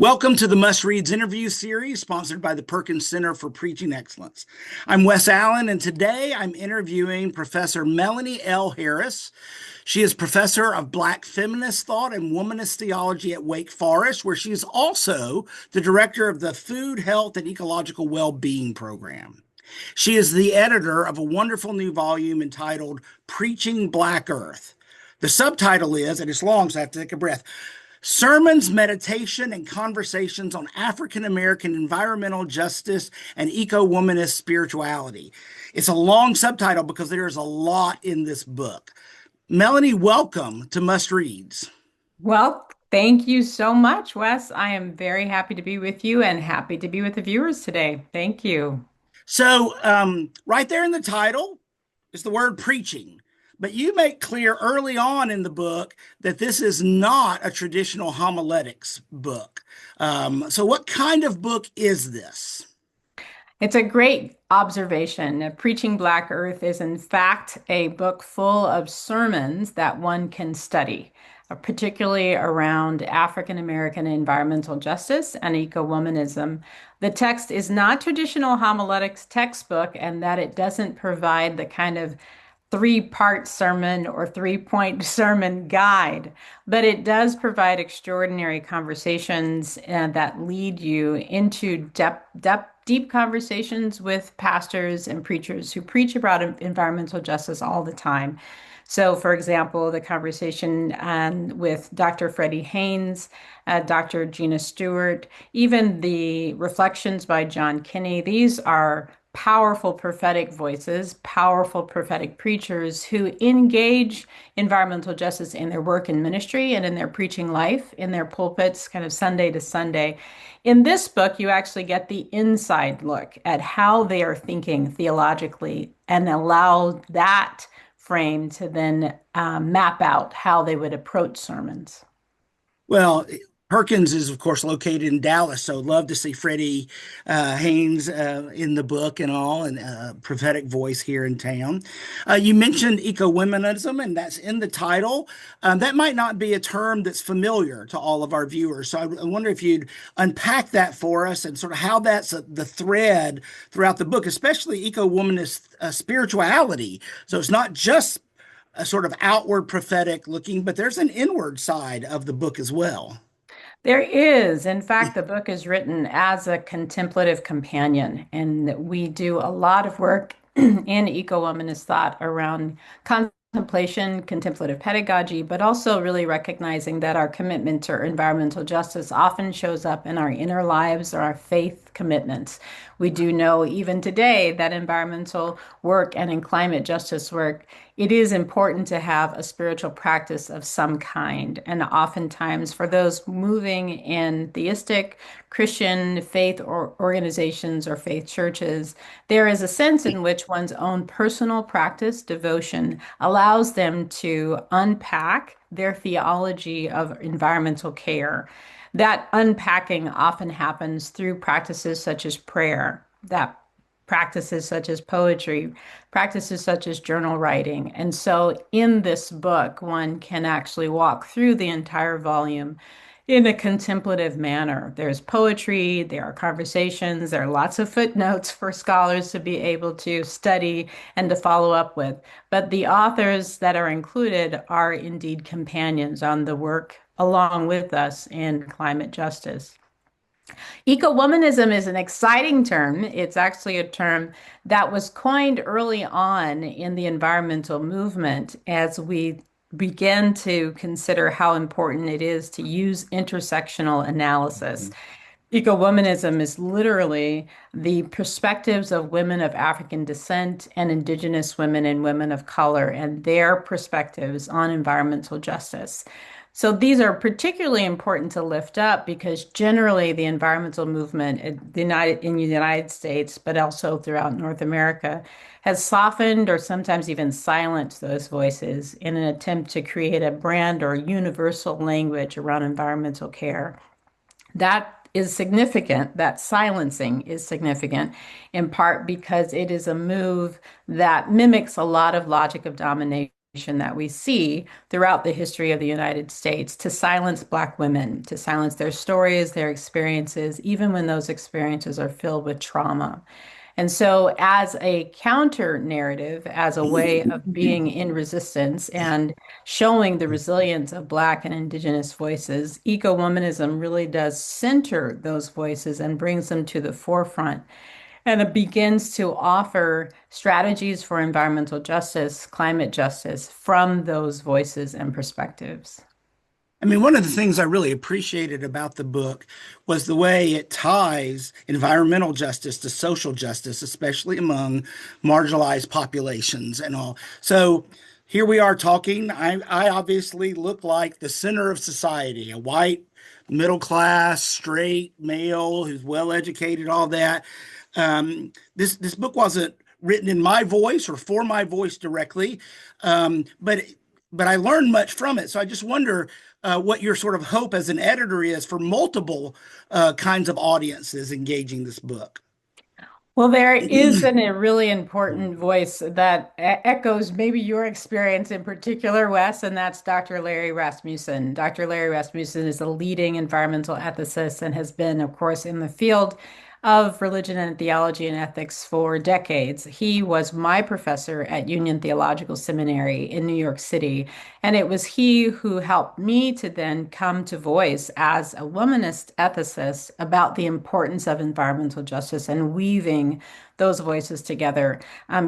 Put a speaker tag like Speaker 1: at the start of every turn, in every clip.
Speaker 1: Welcome to the Must Reads interview series sponsored by the Perkins Center for Preaching Excellence. I'm Wes Allen, and today I'm interviewing Professor Melanie L. Harris. She is professor of Black feminist thought and womanist theology at Wake Forest, where she is also the director of the Food, Health, and Ecological Well-Being Program. She is the editor of a wonderful new volume entitled Preaching Black Earth. The subtitle is, and it's long, so I have to take a breath, Sermons, Meditation, and Conversations on African American Environmental Justice and Ecowomanist Spirituality. It's a long subtitle because there is a lot in this book. Melanie, welcome to Must Reads.
Speaker 2: Well, thank you so much, Wes. I am very happy to be with you and happy to be with the viewers today. Thank you.
Speaker 1: Right there in the title is the word preaching. But you make clear early on in the book that this is not a traditional homiletics book. What kind of book is this?
Speaker 2: It's a great observation. Preaching Black Earth is, in fact, a book full of sermons that one can study, particularly around African American environmental justice and eco-womanism. The text is not traditional homiletics textbook, and that it doesn't provide the kind of three-part sermon or three-point sermon guide, but it does provide extraordinary conversations that lead you into deep conversations with pastors and preachers who preach about environmental justice all the time. So, for example, the conversation with Dr. Freddie Haynes, Dr. Gina Stewart, even the reflections by John Kinney, these are powerful prophetic voices, powerful prophetic preachers who engage environmental justice in their work and ministry and in their preaching life, in their pulpits, kind of Sunday to Sunday. In this book, you actually get the inside look at how they are thinking theologically and allow that frame to then map out how they would approach sermons.
Speaker 1: Well, Perkins is, of course, located in Dallas, so love to see Freddie Haynes in the book and all, and prophetic voice here in town. You mentioned ecowomanism, and that's in the title. That might not be a term that's familiar to all of our viewers, so I wonder if you'd unpack that for us and sort of how that's the thread throughout the book, especially ecowomanist spirituality. So it's not just a sort of outward prophetic looking, but there's an inward side of the book as well.
Speaker 2: There is. In fact, the book is written as a contemplative companion, and we do a lot of work in eco-womanist thought around contemplation, contemplative pedagogy, but also really recognizing that our commitment to environmental justice often shows up in our inner lives or our faith commitments. We do know even today that environmental work and in climate justice work, it is important to have a spiritual practice of some kind. And oftentimes, for those moving in theistic Christian faith or organizations or faith churches, there is a sense in which one's own personal practice, devotion, allows them to unpack their theology of environmental care. That unpacking often happens through practices such as prayer, that practices such as poetry, practices such as journal writing. And so in this book, one can actually walk through the entire volume in a contemplative manner. There's poetry, there are conversations, there are lots of footnotes for scholars to be able to study and to follow up with. But the authors that are included are indeed companions on the work along with us in climate justice. Eco-womanism is an exciting term. It's actually a term that was coined early on in the environmental movement as we begin to consider how important it is to use intersectional analysis. Eco-womanism is literally the perspectives of women of African descent and indigenous women and women of color and their perspectives on environmental justice. So these are particularly important to lift up because generally the environmental movement in the United States, but also throughout North America, has softened or sometimes even silenced those voices in an attempt to create a brand or universal language around environmental care. That is significant. That silencing is significant in part because it is a move that mimics a lot of logic of domination that we see throughout the history of the United States to silence Black women, to silence their stories, their experiences, even when those experiences are filled with trauma. And so, as a counter narrative, as a way of being in resistance and showing the resilience of Black and Indigenous voices, eco-womanism really does center those voices and brings them to the forefront. And it begins to offer strategies for environmental justice, climate justice from those voices and perspectives.
Speaker 1: I mean, one of the things I really appreciated about the book was the way it ties environmental justice to social justice, especially among marginalized populations and all. So here we are talking. I obviously look like the center of society, a white, middle class, straight male who's well educated, all that. This book wasn't written in my voice or for my voice directly, but I learned much from it. So I just wonder what your sort of hope as an editor is for multiple kinds of audiences engaging this book.
Speaker 2: Well, there is a really important voice that echoes maybe your experience in particular, Wes, and that's Dr. Larry Rasmussen. Dr. Larry Rasmussen is a leading environmental ethicist and has been, of course, in the field of religion and theology and ethics for decades. He was my professor at Union Theological Seminary in New York City, and it was he who helped me to then come to voice as a womanist ethicist about the importance of environmental justice and weaving those voices together.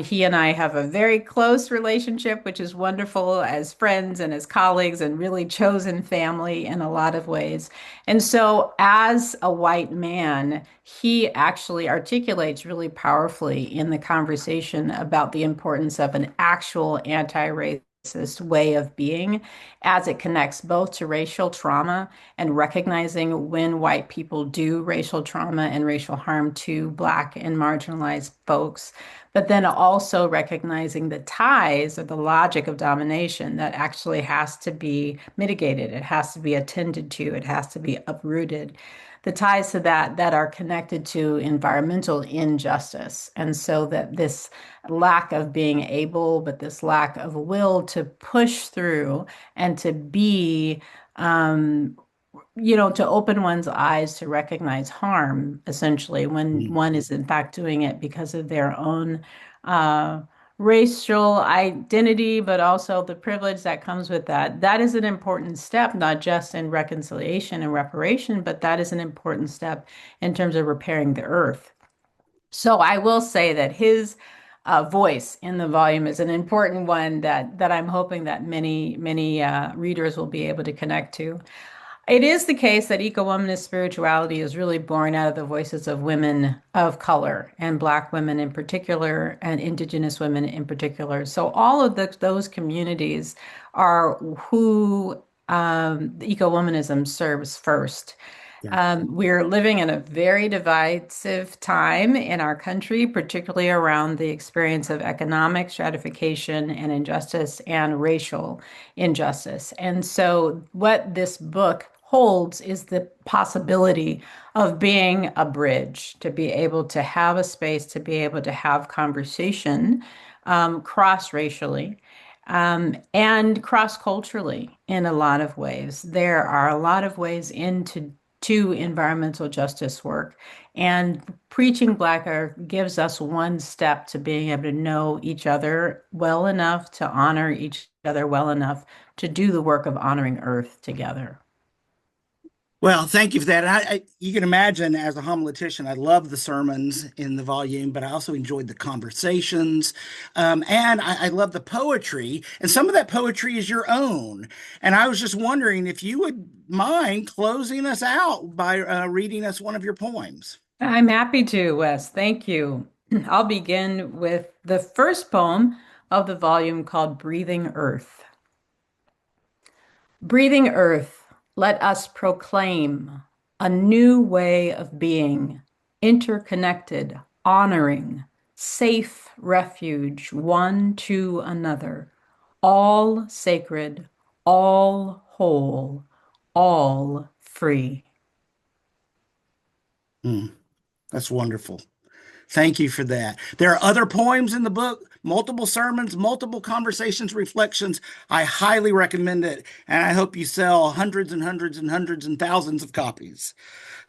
Speaker 2: He and I have a very close relationship, which is wonderful as friends and as colleagues and really chosen family in a lot of ways. And so, as a white man, he actually articulates really powerfully in the conversation about the importance of an actual anti-racist way of being as it connects both to racial trauma and recognizing when white people do racial trauma and racial harm to Black and marginalized folks, but then also recognizing the ties or the logic of domination that actually has to be mitigated. It has to be attended to. It has to be uprooted. The ties to that are connected to environmental injustice. And so that this lack of being able, but this lack of will to push through and to be to open one's eyes to recognize harm, essentially, when one is in fact doing it because of their own uh, racial identity, but also the privilege that comes with that. That is an important step, not just in reconciliation and reparation, but that is an important step in terms of repairing the earth. So I will say that his voice in the volume is an important one that I'm hoping that many readers will be able to connect to. It is the case that eco-womanist spirituality is really born out of the voices of women of color and Black women in particular and Indigenous women in particular. So all of those communities are who eco-womanism serves first.
Speaker 1: Yeah.
Speaker 2: We're living in a very divisive time in our country, particularly around the experience of economic stratification and injustice and racial injustice. And so, what this book holds is the possibility of being a bridge, to be able to have a space, to be able to have conversation cross-racially and cross-culturally in a lot of ways. There are a lot of ways into to environmental justice work. And preaching Black Earth gives us one step to being able to know each other well enough, to honor each other well enough, to do the work of honoring Earth together.
Speaker 1: Well, thank you for that. You can imagine, as a homiletician, I love the sermons in the volume, but I also enjoyed the conversations, and I love the poetry. And some of that poetry is your own. And I was just wondering if you would mind closing us out by reading us one of your poems.
Speaker 2: I'm happy to, Wes. Thank you. I'll begin with the first poem of the volume called Breathing Earth. Breathing Earth, let us proclaim a new way of being, interconnected, honoring, safe refuge one to another, all sacred, all whole, all free.
Speaker 1: Hmm, that's wonderful. Thank you for that. There are other poems in the book, multiple sermons, multiple conversations, reflections. I highly recommend it, and I hope you sell hundreds and hundreds and hundreds and thousands of copies.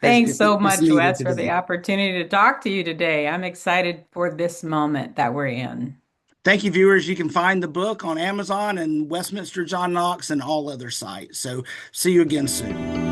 Speaker 2: Thanks so
Speaker 1: It's
Speaker 2: much,
Speaker 1: needed
Speaker 2: Wes, for the
Speaker 1: today.
Speaker 2: opportunity to talk to you today. I'm excited for this moment that we're in.
Speaker 1: Thank you, viewers. You can find the book on Amazon and Westminster John Knox and all other sites. So see you again soon.